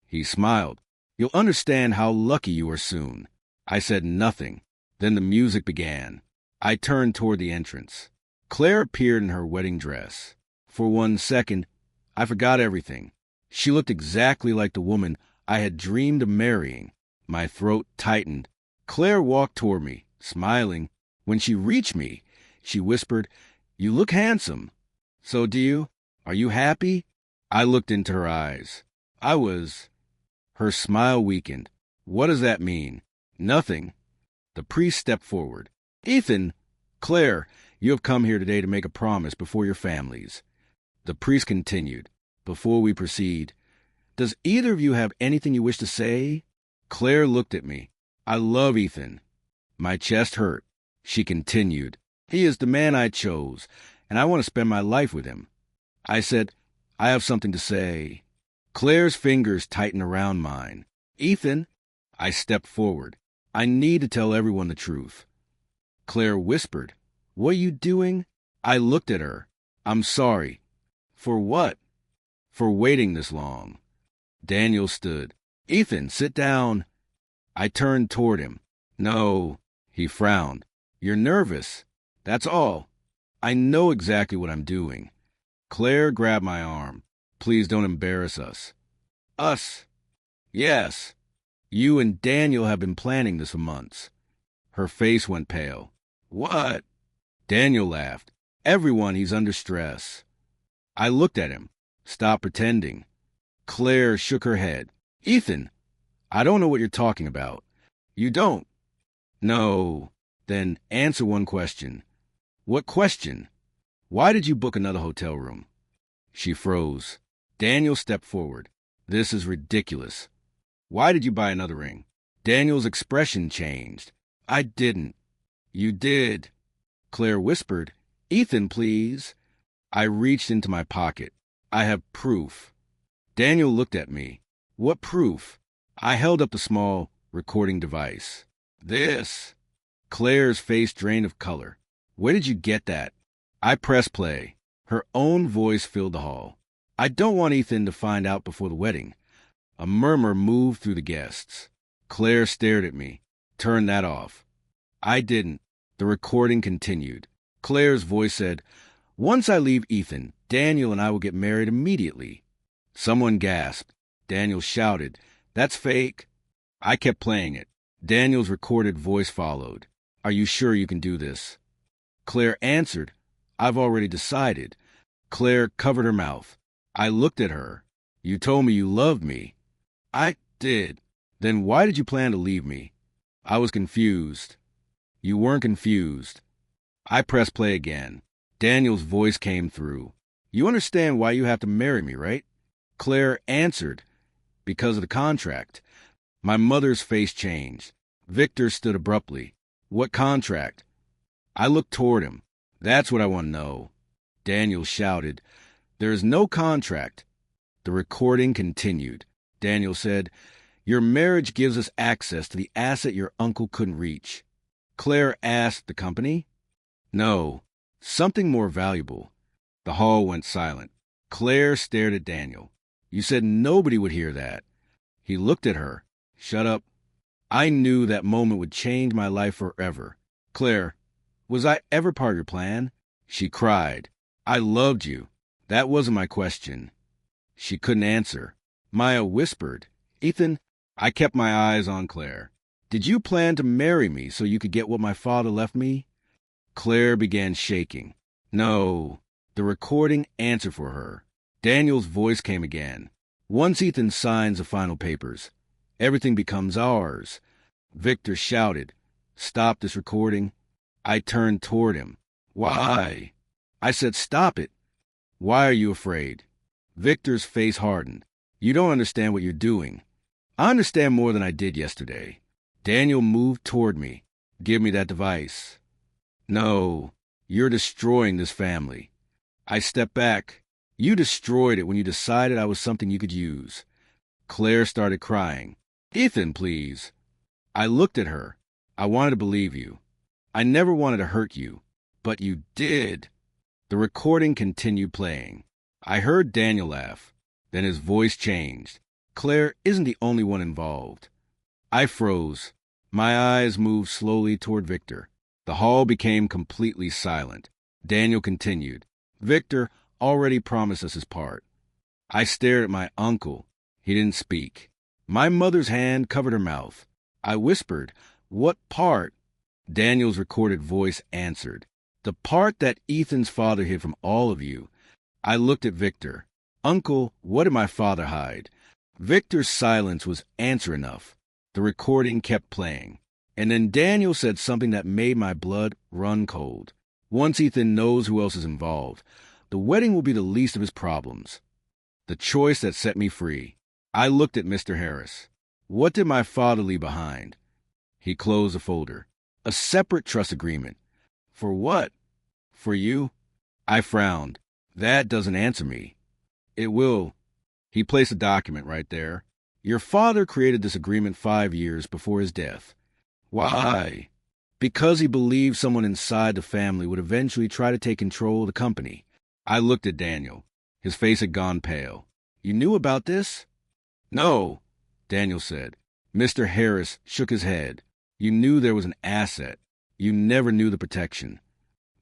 He smiled. You'll understand how lucky you are soon. I said nothing. Then the music began. I turned toward the entrance. Claire appeared in her wedding dress. For 1 second, I forgot everything. She looked exactly like the woman I had dreamed of marrying. My throat tightened. Claire walked toward me, smiling. When she reached me, she whispered, You look handsome. So do you? Are you happy? I looked into her eyes. I was. Her smile weakened. What does that mean? Nothing. The priest stepped forward. Ethan, Claire, you have come here today to make a promise before your families. The priest continued. Before we proceed, does either of you have anything you wish to say? Claire looked at me. I love Ethan. My chest hurt. She continued. He is the man I chose, and I want to spend my life with him. I said, I have something to say. Claire's fingers tightened around mine. Ethan, I stepped forward. I need to tell everyone the truth. Claire whispered, What are you doing? I looked at her. I'm sorry. For what? For waiting this long. Daniel stood. Ethan, sit down. I turned toward him. No. He frowned. You're nervous. That's all. I know exactly what I'm doing. Claire grabbed my arm. Please don't embarrass us. Us? Yes. You and Daniel have been planning this for months. Her face went pale. What? Daniel laughed. Everyone, he's under stress. I looked at him. Stop pretending. Claire shook her head. Ethan, I don't know what you're talking about. You don't? No. Then answer one question. What question? Why did you book another hotel room? She froze. Daniel stepped forward. This is ridiculous. Why did you buy another ring? Daniel's expression changed. I didn't. You did. Claire whispered, Ethan, please. I reached into my pocket. I have proof. Daniel looked at me. What proof? I held up the small recording device. This. Claire's face drained of color. Where did you get that? I pressed play. Her own voice filled the hall. I don't want Ethan to find out before the wedding. A murmur moved through the guests. Claire stared at me. Turn that off. I didn't. The recording continued. Claire's voice said, Once I leave Ethan, Daniel and I will get married immediately. Someone gasped. Daniel shouted, That's fake. I kept playing it. Daniel's recorded voice followed. Are you sure you can do this? Claire answered, I've already decided. Claire covered her mouth. I looked at her. You told me you loved me. I did. Then why did you plan to leave me? I was confused. You weren't confused. I pressed play again. Daniel's voice came through. You understand why you have to marry me, right? Claire answered, Because of the contract. My mother's face changed. Victor stood abruptly. What contract? I looked toward him. That's what I want to know. Daniel shouted, There is no contract. The recording continued. Daniel said, Your marriage gives us access to the asset your uncle couldn't reach. Claire asked, The company? No, something more valuable. The hall went silent. Claire stared at Daniel. You said nobody would hear that. He looked at her. Shut up. I knew that moment would change my life forever. Claire, was I ever part of your plan? She cried. I loved you. That wasn't my question. She couldn't answer. Maya whispered, Ethan, I kept my eyes on Claire. Did you plan to marry me so you could get what my father left me? Claire began shaking. No. The recording answered for her. Daniel's voice came again. Once Ethan signs the final papers, everything becomes ours. Victor shouted, Stop this recording. I turned toward him. Why? I said, Stop it. Why are you afraid? Victor's face hardened. You don't understand what you're doing. I understand more than I did yesterday. Daniel moved toward me. Give me that device. No, you're destroying this family. I stepped back. You destroyed it when you decided I was something you could use. Claire started crying. Ethan, please. I looked at her. I wanted to believe you. I never wanted to hurt you, but you did. The recording continued playing. I heard Daniel laugh. Then his voice changed. Claire isn't the only one involved. I froze. My eyes moved slowly toward Victor. The hall became completely silent. Daniel continued. Victor already promised us his part. I stared at my uncle. He didn't speak. My mother's hand covered her mouth. I whispered, What part? Daniel's recorded voice answered, The part that Ethan's father hid from all of you. I looked at Victor. Uncle, what did my father hide? Victor's silence was answer enough. The recording kept playing. And then Daniel said something that made my blood run cold. Once Ethan knows who else is involved, the wedding will be the least of his problems. The choice that set me free. I looked at Mr. Harris. What did my father leave behind? He closed the folder. A separate trust agreement. For what? For you? I frowned. That doesn't answer me. It will. He placed a document right there. Your father created this agreement 5 years before his death. Why? Because he believed someone inside the family would eventually try to take control of the company. I looked at Daniel. His face had gone pale. You knew about this? No, Daniel said. Mr. Harris shook his head. You knew there was an asset. You never knew the protection.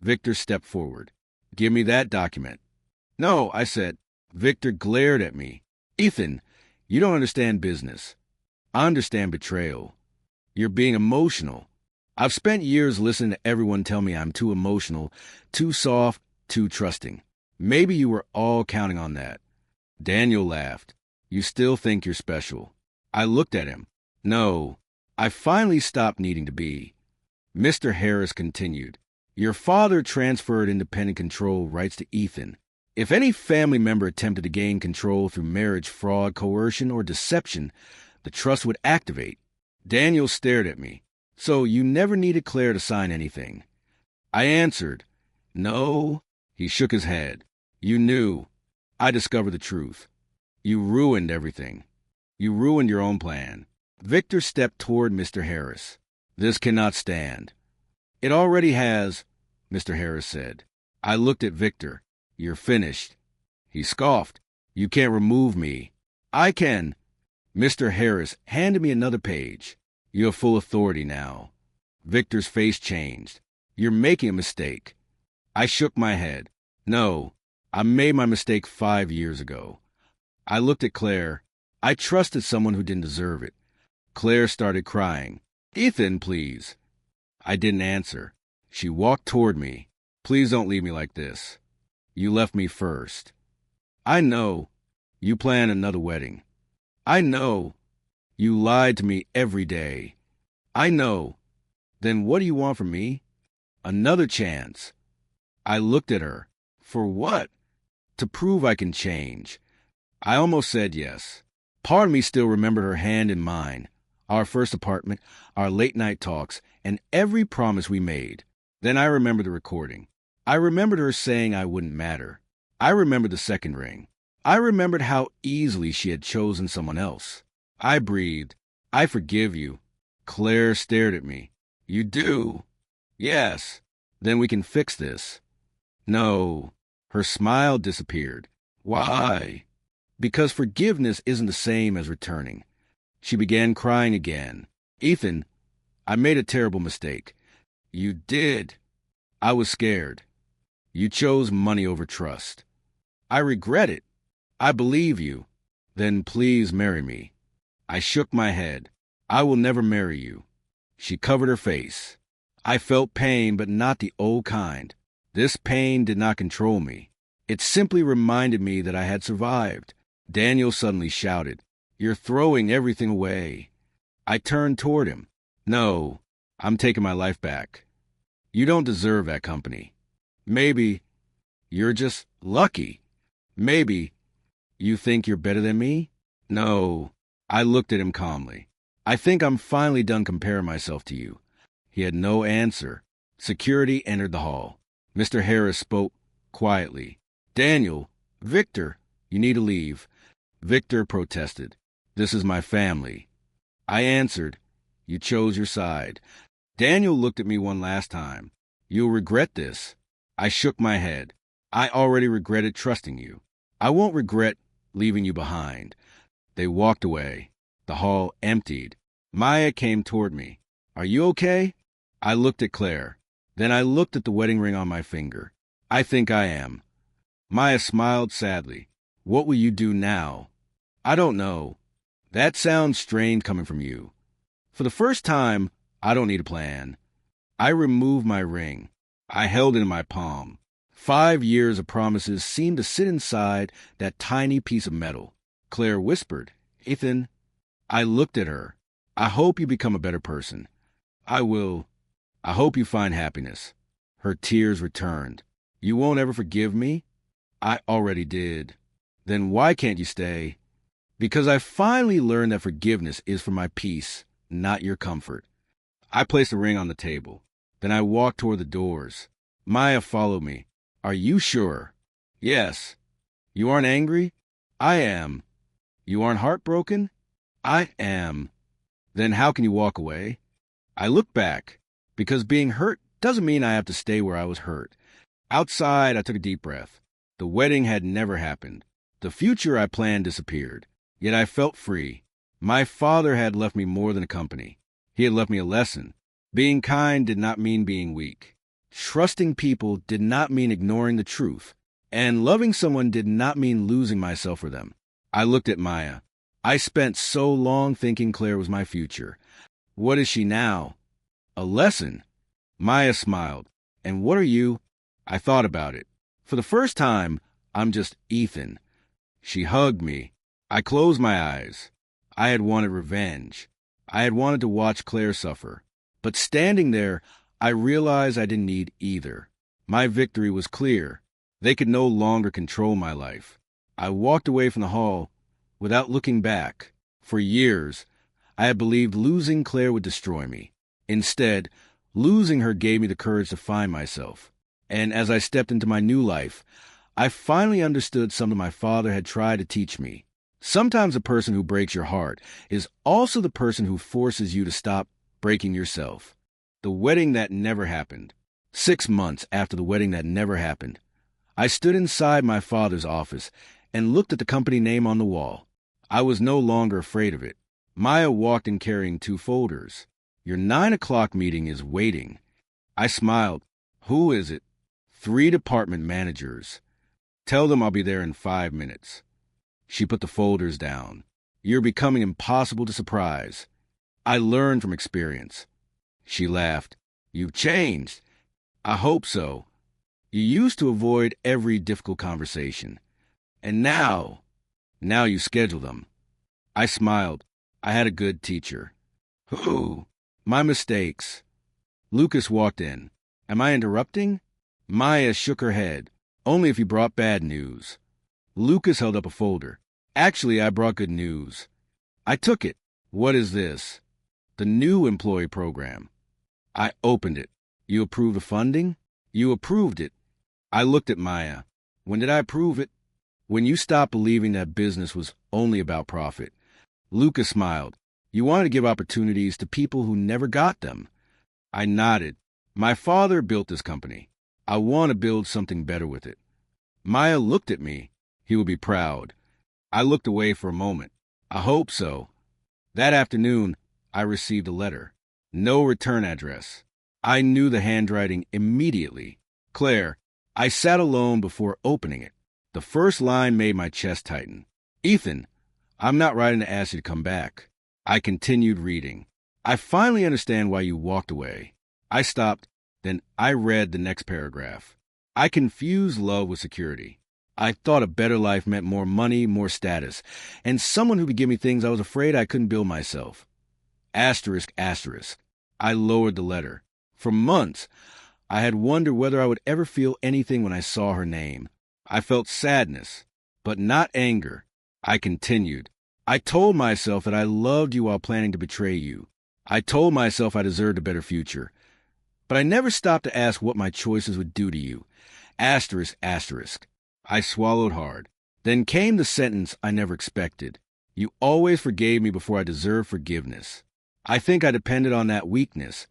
Victor stepped forward. Give me that document. No, I said. Victor glared at me. Ethan, you don't understand business. I understand betrayal. You're being emotional. I've spent years listening to everyone tell me I'm too emotional, too soft, too trusting. Maybe you were all counting on that. Daniel laughed. You still think you're special. I looked at him. No, I finally stopped needing to be. Mr. Harris continued. Your father transferred independent control rights to Ethan. If any family member attempted to gain control through marriage fraud, coercion, or deception, the trust would activate. Daniel stared at me. So you never needed Claire to sign anything? I answered, no. He shook his head. You knew. I discovered the truth. You ruined everything. You ruined your own plan. Victor stepped toward Mr. Harris. This cannot stand. It already has, Mr. Harris said. I looked at Victor. You're finished. He scoffed. You can't remove me. I can. Mr. Harris handed me another page. You have full authority now. Victor's face changed. You're making a mistake. I shook my head. No, I made my mistake 5 years ago. I looked at Claire. I trusted someone who didn't deserve it. Claire started crying. Ethan, please. I didn't answer. She walked toward me. Please don't leave me like this. You left me first. I know. You planned another wedding. I know. You lied to me every day. I know. Then what do you want from me? Another chance. I looked at her. For what? To prove I can change. I almost said yes. Part of me still remembered her hand in mine, our first apartment, our late-night talks, and every promise we made. Then I remembered the recording. I remembered her saying I wouldn't matter. I remembered the second ring. I remembered how easily she had chosen someone else. I breathed. I forgive you. Claire stared at me. You do? Yes. Then we can fix this. No. Her smile disappeared. Why? Because forgiveness isn't the same as returning. She began crying again. Ethan, I made a terrible mistake. You did. I was scared. You chose money over trust. I regret it. I believe you. Then please marry me. I shook my head. I will never marry you. She covered her face. I felt pain, but not the old kind. This pain did not control me. It simply reminded me that I had survived. Daniel suddenly shouted, You're throwing everything away. I turned toward him. No, I'm taking my life back. You don't deserve that company. Maybe you're just lucky. Maybe you think you're better than me? No. I looked at him calmly. I think I'm finally done comparing myself to you. He had no answer. Security entered the hall. Mr. Harris spoke quietly. Daniel, Victor, you need to leave. Victor protested. This is my family. I answered. You chose your side. Daniel looked at me one last time. You'll regret this. I shook my head. I already regretted trusting you. I won't regret leaving you behind. They walked away. The hall emptied. Maya came toward me. Are you okay? I looked at Claire. Then I looked at the wedding ring on my finger. I think I am. Maya smiled sadly. What will you do now? I don't know. That sounds strange coming from you. For the first time, I don't need a plan. I removed my ring. I held it in my palm. 5 years of promises seemed to sit inside that tiny piece of metal. Claire whispered, Ethan. I looked at her. I hope you become a better person. I will. I hope you find happiness. Her tears returned. You won't ever forgive me? I already did. Then why can't you stay? Because I finally learned that forgiveness is for my peace, not your comfort. I placed the ring on the table. Then I walked toward the doors. Maya followed me. Are you sure? Yes. You aren't angry? I am. You aren't heartbroken? I am. Then how can you walk away? I looked back. Because being hurt doesn't mean I have to stay where I was hurt. Outside, I took a deep breath. The wedding had never happened. The future I planned disappeared. Yet I felt free. My father had left me more than a company. He had left me a lesson. Being kind did not mean being weak. Trusting people did not mean ignoring the truth. And loving someone did not mean losing myself for them. I looked at Maya. I spent so long thinking Claire was my future. What is she now? A lesson. Maya smiled. And what are you? I thought about it. For the first time, I'm just Ethan. She hugged me. I closed my eyes. I had wanted revenge. I had wanted to watch Claire suffer. But standing there, I realized I didn't need either. My victory was clear. They could no longer control my life. I walked away from the hall without looking back. For years, I had believed losing Claire would destroy me. Instead, losing her gave me the courage to find myself. And as I stepped into my new life, I finally understood something my father had tried to teach me. Sometimes the person who breaks your heart is also the person who forces you to stop breaking yourself. The wedding that never happened. 6 months after the wedding that never happened, I stood inside my father's office and looked at the company name on the wall. I was no longer afraid of it. Maya walked in carrying 2 folders. Your 9 o'clock meeting is waiting. I smiled. Who is it? 3 department managers. Tell them I'll be there in 5 minutes. She put the folders down. You're becoming impossible to surprise. I learned from experience. She laughed. You've changed. I hope so. You used to avoid every difficult conversation. And now you schedule them. I smiled. I had a good teacher. Who? My mistakes. Lucas walked in. Am I interrupting? Maya shook her head. Only if you brought bad news. Lucas held up a folder. Actually, I brought good news. I took it. What is this? The new employee program. I opened it. You approved the funding? You approved it. I looked at Maya. When did I approve it? When you stopped believing that business was only about profit. Lucas smiled. You wanted to give opportunities to people who never got them. I nodded. My father built this company. I want to build something better with it. Maya looked at me. He would be proud. I looked away for a moment. I hope so. That afternoon, I received a letter. No return address. I knew the handwriting immediately. Claire. I sat alone before opening it. The first line made my chest tighten. Ethan, I'm not writing to ask you to come back. I continued reading. I finally understand why you walked away. I stopped. Then I read the next paragraph. I confused love with security. I thought a better life meant more money, more status, and someone who could give me things I was afraid I couldn't build myself. Asterisk, asterisk. I lowered the letter. For months, I had wondered whether I would ever feel anything when I saw her name. I felt sadness, but not anger. I continued. I told myself that I loved you while planning to betray you. I told myself I deserved a better future. But I never stopped to ask what my choices would do to you. Asterisk, asterisk. I swallowed hard. Then came the sentence I never expected. You always forgave me before I deserved forgiveness. I think I depended on that weakness.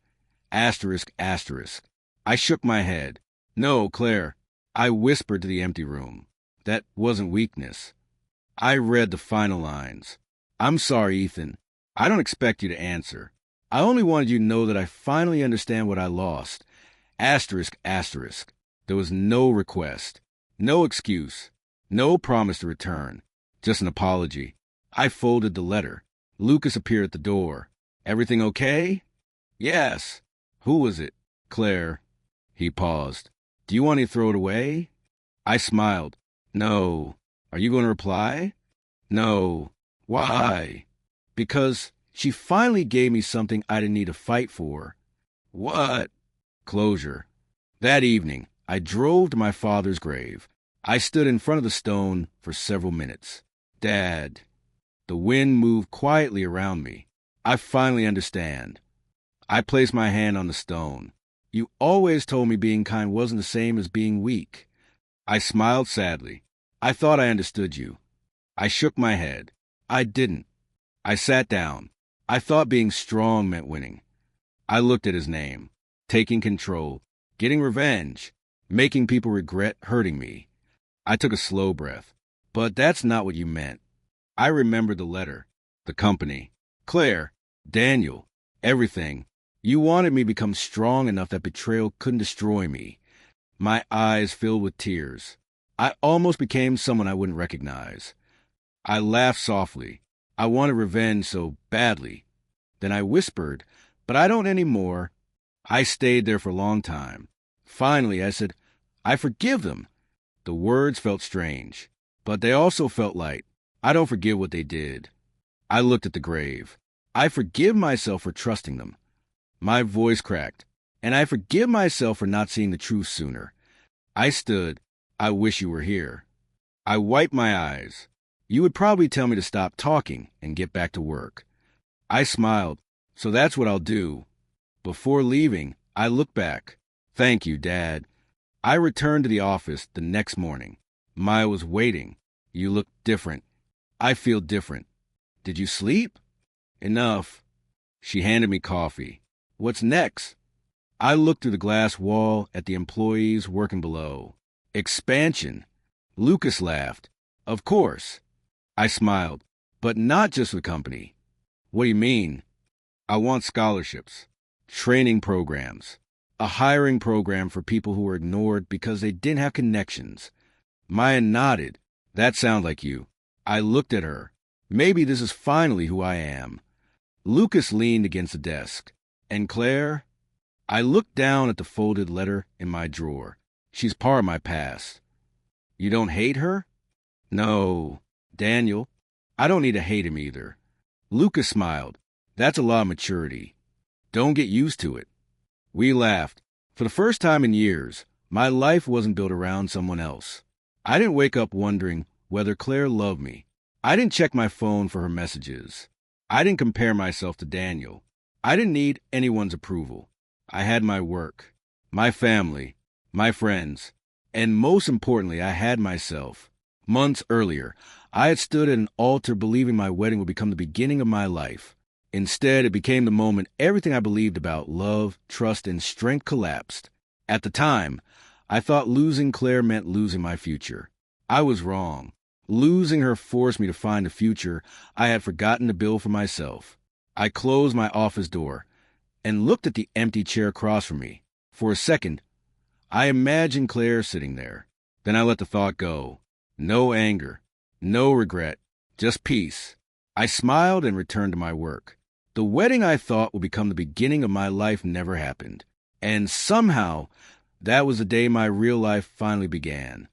Asterisk, asterisk. I shook my head. No, Claire. I whispered to the empty room. That wasn't weakness. I read the final lines. I'm sorry, Ethan. I don't expect you to answer. I only wanted you to know that I finally understand what I lost. Asterisk, asterisk. There was no request. No excuse. No promise to return. Just an apology. I folded the letter. Lucas appeared at the door. Everything okay? Yes. Who was it? Claire. He paused. Do you want me to throw it away? I smiled. No. Are you going to reply? No. Why? Because she finally gave me something I didn't need to fight for. What? Closure. That evening, I drove to my father's grave. I stood in front of the stone for several minutes. Dad. The wind moved quietly around me. I finally understand. I placed my hand on the stone. You always told me being kind wasn't the same as being weak. I smiled sadly. I thought I understood you. I shook my head. I didn't. I sat down. I thought being strong meant winning. I looked at his name. Taking control. Getting revenge. Making people regret hurting me. I took a slow breath. But that's not what you meant. I remembered the letter. The company. Claire. Daniel. Everything. You wanted me to become strong enough that betrayal couldn't destroy me. My eyes filled with tears. I almost became someone I wouldn't recognize. I laughed softly. I wanted revenge so badly. Then I whispered, but I don't anymore. I stayed there for a long time. Finally, I said, I forgive them. The words felt strange, but they also felt light. I don't forgive what they did. I looked at the grave. I forgive myself for trusting them. My voice cracked, and I forgive myself for not seeing the truth sooner. I stood. I wish you were here. I wiped my eyes. You would probably tell me to stop talking and get back to work. I smiled. So that's what I'll do. Before leaving, I looked back. Thank you, Dad. I returned to the office the next morning. Maya was waiting. You look different. I feel different. Did you sleep? Enough. She handed me coffee. What's next? I looked through the glass wall at the employees working below. Expansion. Lucas laughed. Of course. I smiled. But not just the company. What do you mean? I want scholarships, training programs, a hiring program for people who were ignored because they didn't have connections. Maya nodded. That sounds like you. I looked at her. Maybe this is finally who I am. Lucas leaned against the desk. And Claire? I looked down at the folded letter in my drawer. She's part of my past. You don't hate her? No. Daniel, I don't need to hate him either. Lucas smiled. That's a lot of maturity. Don't get used to it. We laughed. For the first time in years, my life wasn't built around someone else. I didn't wake up wondering whether Claire loved me. I didn't check my phone for her messages. I didn't compare myself to Daniel. I didn't need anyone's approval. I had my work, my family, my friends, and most importantly, I had myself. Months earlier, I had stood at an altar believing my wedding would become the beginning of my life. Instead, it became the moment everything I believed about love, trust, and strength collapsed. At the time, I thought losing Claire meant losing my future. I was wrong. Losing her forced me to find a future I had forgotten to build for myself. I closed my office door and looked at the empty chair across from me. For a second, I imagined Claire sitting there. Then I let the thought go. No anger, no regret, just peace. I smiled and returned to my work. The wedding I thought would become the beginning of my life never happened. And somehow, that was the day my real life finally began.